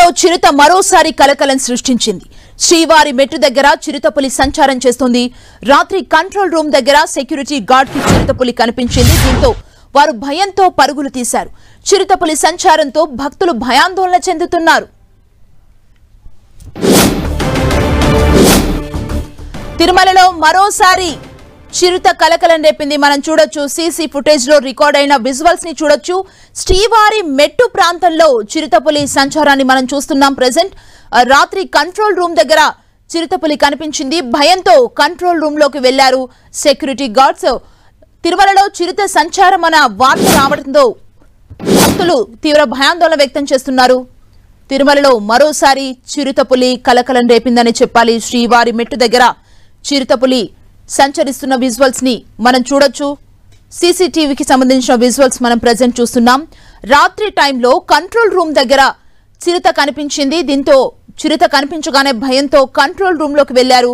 తిరుమలలో చిరుత మరోసారి కలకలం సృష్టించింది. శ్రీవారి మెట్టు దగ్గర చిరుతపులి సంచారం చేస్తోంది. రాత్రి కంట్రోల్ రూమ్ దగ్గర సెక్యూరిటీ గార్డ్ కి చిరుతపులి కనిపించింది. దీంతో వారు భయంతో పరుగులు తీశారు. చిరుతపులి సంచారంతో భక్తులు భయాందోళన చెందుతున్నారు. తిరుమలలో మరోసారి చిరుత కలకలం రేపింది. మనం చూడొచ్చు, సీసీ ఫుటేజ్ లో రికార్డ్ అయిన విజువల్స్ ని చూడొచ్చు. శ్రీవారి మెట్టు ప్రాంతంలో చిరుతపులి సంచారాన్ని మనం చూస్తున్నాం. ప్రెసెంట్ రాత్రి కంట్రోల్ రూమ్ దగ్గర చిరుతపులి కనిపించింది. భయంతో కంట్రోల్ రూమ్ లోకి వెళ్లారు సెక్యూరిటీ గార్డ్స్. తిరుమలలో చిరుత సంచారం అన్న వార్త రావడంతో భక్తులు తీవ్ర భయాందోళన వ్యక్తం చేస్తున్నారు. తిరుమలలో మరోసారి చిరుతపులి కలకలం రేపిందని చెప్పాలి. శ్రీవారి మెట్టు దగ్గర చిరుతపులి సంచరిస్తున్న విజువల్స్ ని మనం చూడొచ్చు. సీసీటీవీకి సంబంధించిన విజువల్స్ మనం ప్రెజెంట్ చూస్తున్నాం. రాత్రి టైంలో కంట్రోల్ రూమ్ దగ్గర చిరుత కనిపించింది. దీంతో చిరుత కనిపించగానే భయంతో కంట్రోల్ రూమ్ లోకి వెళ్లారు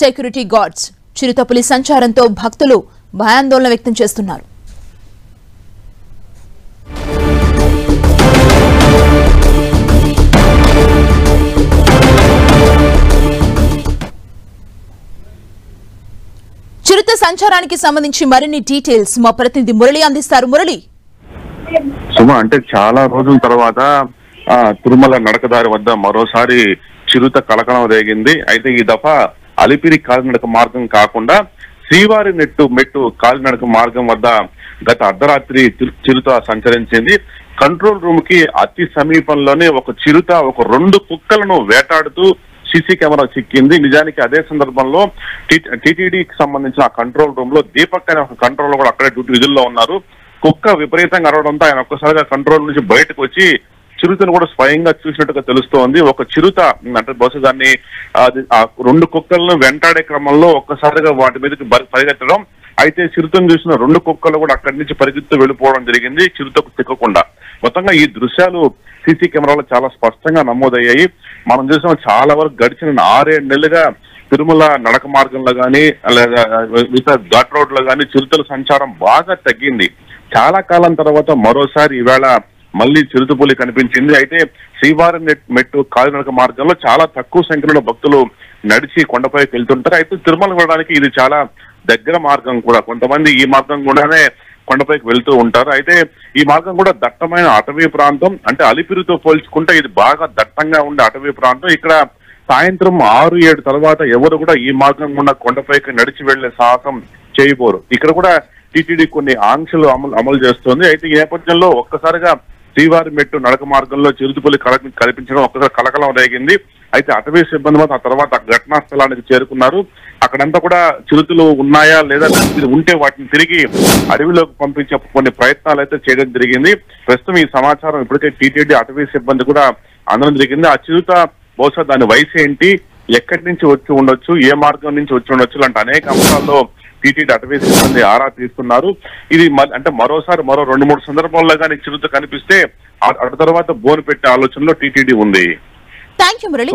సెక్యూరిటీ గార్డ్స్. చిరుతపులి సంచారంతో భక్తులు భయాందోళన వ్యక్తం చేస్తున్నారు. చిరుత సంచారానికి సంబంధించి మరిన్ని డీటెయిల్స్ మా ప్రతినిధి మురళి అందిస్తారు. మురళి, సుమా, అంటే చాలా రోజుల తర్వాత తిరుమల నడకదారి వద్ద మరోసారి చిరుత కలకలం రేగింది. అయితే ఈ దఫా అలిపిరి కాలినడక మార్గం కాకుండా శ్రీవారి మెట్టు కాలినడక మార్గం వద్ద గత అర్ధరాత్రి చిరుత సంచరించింది. కంట్రోల్ రూమ్ కి అతి సమీపంలోనే ఒక చిరుత ఒక 2 కుక్కలను వేటాడుతూ సీసీ కెమెరా చిక్కింది. నిజానికి అదే సందర్భంలో టీటీడీకి సంబంధించిన ఆ కంట్రోల్ రూమ్ లో దీపక్ అనే ఒక కంట్రోల్ కూడా అక్కడే డ్యూటీ విధుల్లో ఉన్నారు. కుక్క విపరీతంగా అరవడంతో ఆయన ఒక్కసారిగా కంట్రోల్ నుంచి బయటకు వచ్చి చిరుతను కూడా స్వయంగా చూసినట్టుగా తెలుస్తోంది. ఒక చిరుత అంటే బహుశా దాన్ని ఆ 2 కుక్కలను వెంటాడే క్రమంలో ఒక్కసారిగా వాటి మీదకి పరిగెత్తడం, అయితే చిరుతను చూసిన 2 కుక్కలు కూడా అక్కడి నుంచి పరిగెత్తు వెళ్ళిపోవడం జరిగింది, చిరుతకు చిక్కకుండా. మొత్తంగా ఈ దృశ్యాలు సీసీ కెమెరాలో చాలా స్పష్టంగా నమోదయ్యాయి. మనం చూసిన చాలా వరకు గడిచిన 6-7 నెలలుగా తిరుమల నడక మార్గంలో కానీ లేదా మిగతా ఘాట్ రోడ్ లో కానీ చిరుతల సంచారం బాగా తగ్గింది. చాలా కాలం తర్వాత మరోసారి ఈవేళ మళ్ళీ చిరుతపులి కనిపించింది. అయితే శ్రీవారి మెట్టు కాలినడక మార్గంలో చాలా తక్కువ సంఖ్యలో భక్తులు నడిచి కొండపైకి వెళ్తుంటారు. అయితే తిరుమల వెళ్ళడానికి ఇది చాలా దగ్గర మార్గం కూడా. కొంతమంది ఈ మార్గం కూడానే కొండపైకి వెళ్తూ ఉంటారు. అయితే ఈ మార్గం కూడా దట్టమైన అటవీ ప్రాంతం. అంటే అలిపిరితో పోల్చుకుంటే ఇది బాగా దట్టంగా ఉండే అటవీ ప్రాంతం. ఇక్కడ సాయంత్రం 6-7 తర్వాత ఎవరు కూడా ఈ మార్గం గుండా కొండపైకి నడిచి వెళ్లే సాహసం చేయబోరు. ఇక్కడ కూడా టీటీడీ కొన్ని ఆంక్షలు అమలు చేస్తోంది. అయితే ఈ నేపథ్యంలో ఒక్కసారిగా శ్రీవారి మెట్టు నడక మార్గంలో చిరుతపులి కనిపించడం ఒక్కసారి కలకలం రేగింది. అయితే అటవీ సిబ్బంది మాత్రం ఆ తర్వాత ఘటనా స్థలానికి చేరుకున్నారు. అక్కడంతా కూడా చిరుతలు ఉన్నాయా లేదా ఉంటే వాటిని తిరిగి అడవిలోకి పంపించే కొన్ని ప్రయత్నాలు అయితే చేయడం జరిగింది. ప్రస్తుతం ఈ సమాచారం ఇప్పటికే టీటీడీ అటవీ సిబ్బంది కూడా అందడం జరిగింది. ఆ చిరుత బహుశా దాని వయసు ఏంటి, ఎక్కడి నుంచి వచ్చి ఉండొచ్చు, ఏ మార్గం నుంచి వచ్చి ఉండొచ్చు లాంటి అనేక అంశాల్లో టీటీడీ అటవీ సిబ్బంది ఆరా తీస్తున్నారు. ఇది అంటే మరోసారి మరో 2-3 సందర్భాల్లో కానీ చిరుత కనిపిస్తే ఆ తర్వాత బోను పెట్టే ఆలోచనలో టీటీడీ ఉంది. Thank you Murali.